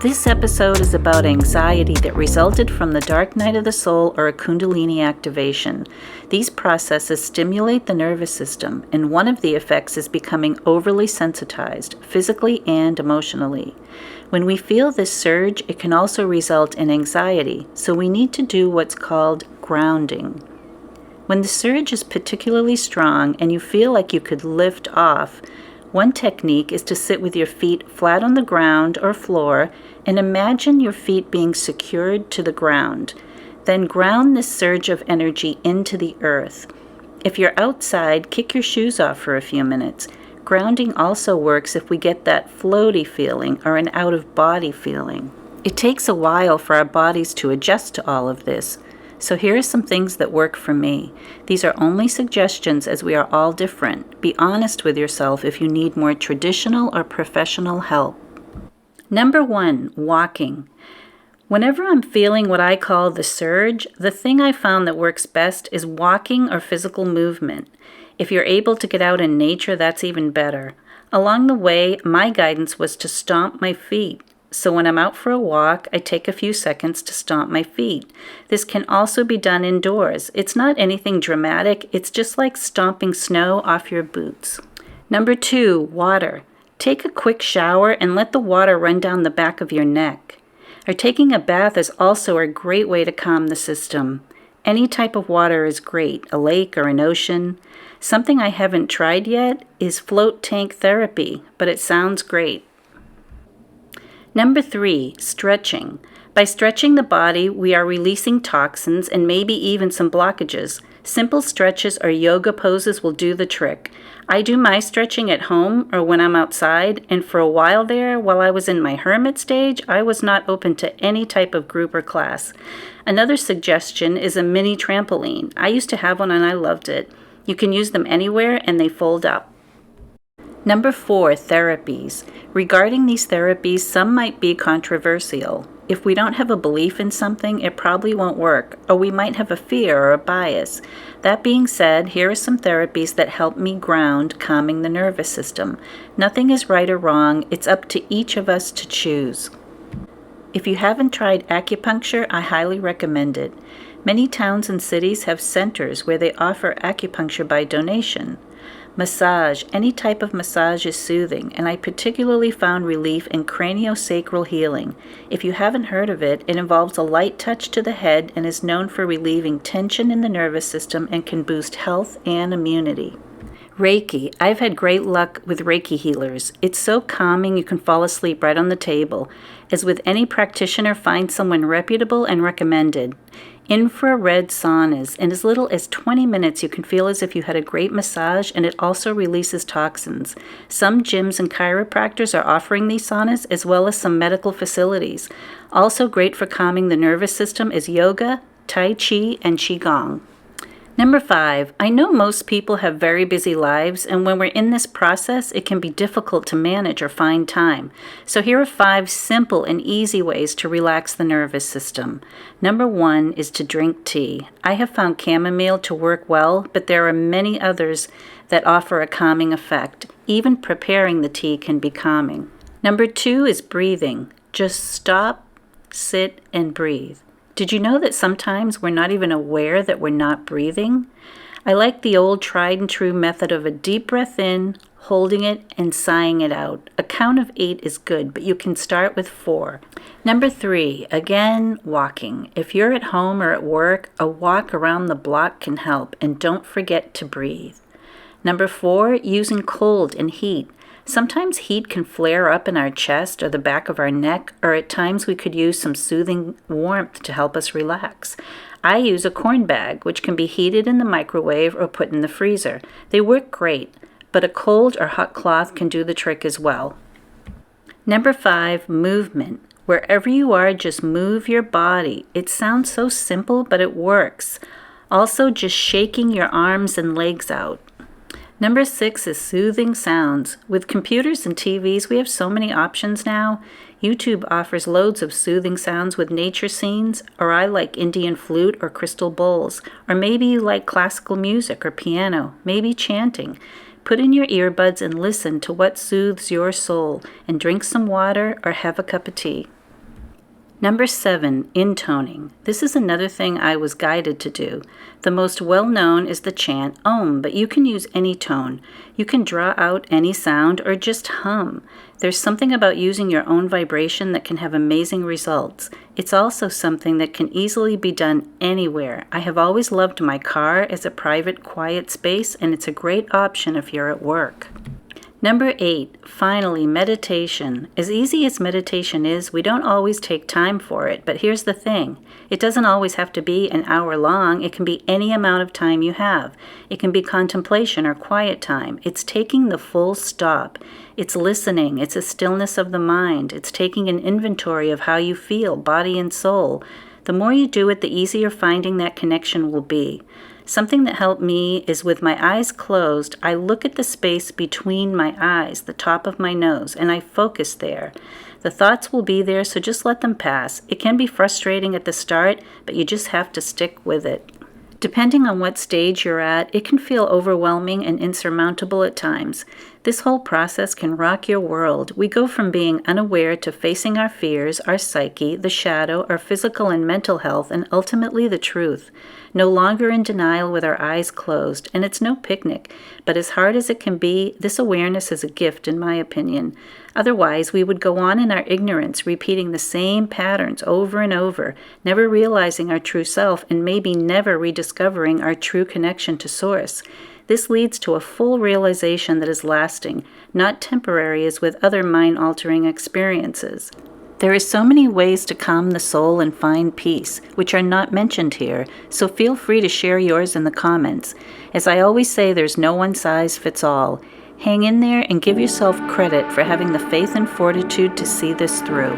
This episode is about anxiety that resulted from the dark night of the soul or a kundalini activation. These processes stimulate the nervous system, and one of the effects is becoming overly sensitized, physically and emotionally. When we feel this surge, it can also result in anxiety, so we need to do what's called grounding. When the surge is particularly strong and you feel like you could lift off, one technique is to sit with your feet flat on the ground or floor and imagine your feet being secured to the ground. Then ground this surge of energy into the earth. If you're outside, kick your shoes off for a few minutes. Grounding also works if we get that floaty feeling or an out-of-body feeling. It takes a while for our bodies to adjust to all of this. So here are some things that work for me. These are only suggestions as we are all different. Be honest with yourself if you need more traditional or professional help. Number 1, walking. Whenever I'm feeling what I call the surge, the thing I found that works best is walking or physical movement. If you're able to get out in nature, that's even better. Along the way, my guidance was to stomp my feet. So when I'm out for a walk, I take a few seconds to stomp my feet. This can also be done indoors. It's not anything dramatic. It's just like stomping snow off your boots. Number 2, water. Take a quick shower and let the water run down the back of your neck. Or taking a bath is also a great way to calm the system. Any type of water is great, a lake or an ocean. Something I haven't tried yet is float tank therapy, but it sounds great. Number 3, stretching. By stretching the body, we are releasing toxins and maybe even some blockages. Simple stretches or yoga poses will do the trick. I do my stretching at home or when I'm outside, and for a while there, while I was in my hermit stage, I was not open to any type of group or class. Another suggestion is a mini trampoline. I used to have one and I loved it. You can use them anywhere and they fold up. Number 4, therapies. Regarding these therapies, some might be controversial. If we don't have a belief in something, it probably won't work, or we might have a fear or a bias. That being said, here are some therapies that help me ground, calming the nervous system. Nothing is right or wrong. It's up to each of us to choose. If you haven't tried acupuncture, I highly recommend it. Many towns and cities have centers where they offer acupuncture by donation. Massage. Any type of massage is soothing, and I particularly found relief in craniosacral healing. If you haven't heard of it, it involves a light touch to the head and is known for relieving tension in the nervous system and can boost health and immunity. Reiki. I've had great luck with Reiki healers. It's so calming you can fall asleep right on the table. As with any practitioner, find someone reputable and recommended. Infrared saunas. In as little as 20 minutes, you can feel as if you had a great massage, and it also releases toxins. Some gyms and chiropractors are offering these saunas, as well as some medical facilities. Also great for calming the nervous system is yoga, tai chi, and qigong. Number 5, I know most people have very busy lives, and when we're in this process, it can be difficult to manage or find time. So here are 5 simple and easy ways to relax the nervous system. Number 1 is to drink tea. I have found chamomile to work well, but there are many others that offer a calming effect. Even preparing the tea can be calming. Number 2 is breathing. Just stop, sit, and breathe. Did you know that sometimes we're not even aware that we're not breathing? I like the old tried and true method of a deep breath in, holding it, and sighing it out. A count of 8 is good, but you can start with 4. Number 3, again, walking. If you're at home or at work, a walk around the block can help, and don't forget to breathe. Number 4, using cold and heat. Sometimes heat can flare up in our chest or the back of our neck, or at times we could use some soothing warmth to help us relax. I use a corn bag, which can be heated in the microwave or put in the freezer. They work great, but a cold or hot cloth can do the trick as well. Number 5, movement. Wherever you are, just move your body. It sounds so simple, but it works. Also, just shaking your arms and legs out. Number 6 is soothing sounds. With computers and TVs, we have so many options now. YouTube offers loads of soothing sounds with nature scenes, or I like Indian flute or crystal bowls, or maybe you like classical music or piano, maybe chanting. Put in your earbuds and listen to what soothes your soul, and drink some water or have a cup of tea. Number 7, intoning. This is another thing I was guided to do. The most well-known is the chant Om, but you can use any tone. You can draw out any sound or just hum. There's something about using your own vibration that can have amazing results. It's also something that can easily be done anywhere. I have always loved my car as a private, quiet space, and it's a great option if you're at work. Number 8, finally, meditation. As easy as meditation is, we don't always take time for it, but here's the thing. It doesn't always have to be an hour long. It can be any amount of time you have. It can be contemplation or quiet time. It's taking the full stop. It's listening. It's a stillness of the mind. It's taking an inventory of how you feel, body and soul. The more you do it, the easier finding that connection will be. Something that helped me is with my eyes closed, I look at the space between my eyes, the top of my nose, and I focus there. The thoughts will be there, so just let them pass. It can be frustrating at the start, but you just have to stick with it. Depending on what stage you're at, it can feel overwhelming and insurmountable at times. This whole process can rock your world. We go from being unaware to facing our fears, our psyche, the shadow, our physical and mental health, and ultimately the truth. No longer in denial with our eyes closed, and it's no picnic. But as hard as it can be, this awareness is a gift, in my opinion. Otherwise, we would go on in our ignorance, repeating the same patterns over and over, never realizing our true self and maybe never rediscovering our true connection to Source. This leads to a full realization that is lasting, not temporary as with other mind-altering experiences. There are so many ways to calm the soul and find peace, which are not mentioned here, so feel free to share yours in the comments. As I always say, there's no one size fits all. Hang in there and give yourself credit for having the faith and fortitude to see this through.